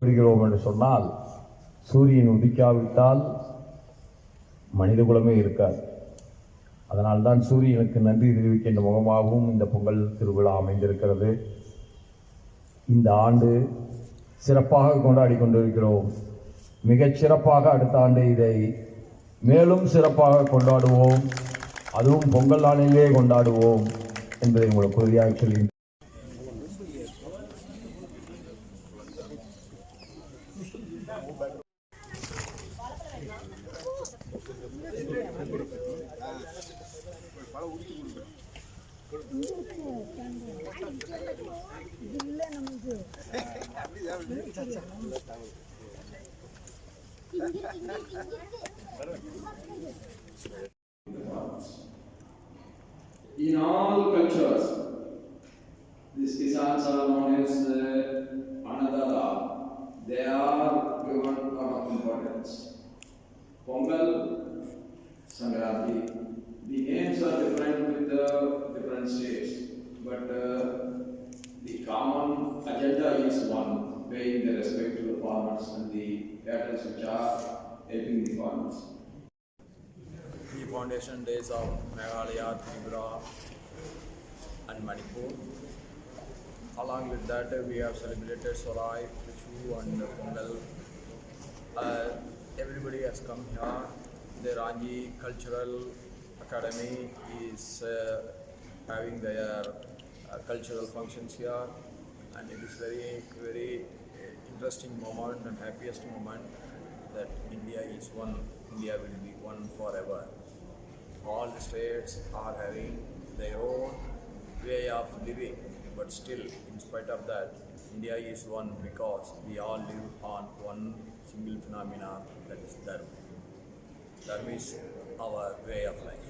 புரிகிறோம் என்று சொன்னால் சூரியன் உதிக்காவிட்டால் மனித குலமே இருக்காது. அதனால்தான் சூரியனுக்கு நன்றி தெரிவிக்கின்ற முகமாகவும் இந்த பொங்கல் திருவிழா அமைந்திருக்கிறது. இந்த ஆண்டு சிறப்பாக கொண்டாடி கொண்டிருக்கிறோம். மிகச் சிறப்பாக அடுத்த ஆண்டு இதை மேலும் சிறப்பாக கொண்டாடுவோம். அதுவும் பொங்கல் நாளிலே கொண்டாடுவோம் என்பதை உங்களுக்கு உறுதியாக சொல்லி in all cultures, these Kisans are known as Annadata. They are given a lot of importance. Pongal, Sankranti, the names are different with the different states, but the common agenda is one, paying the respect to the farmers and the cattle which are helping the farmers. The foundation days of Meghalaya, Tripura and Manipur. Along with that, we have celebrated Sorai, Pichu and Pongal. Everybody has come here. The Ranji Cultural Academy is having their cultural functions here, and it is very interesting moment and happiest moment that India is one. India will be one forever. All the states are having their own way of living, but still, in spite of that, India is one because we all live on one single phenomena, that is Dharma. Dharma is our way of life.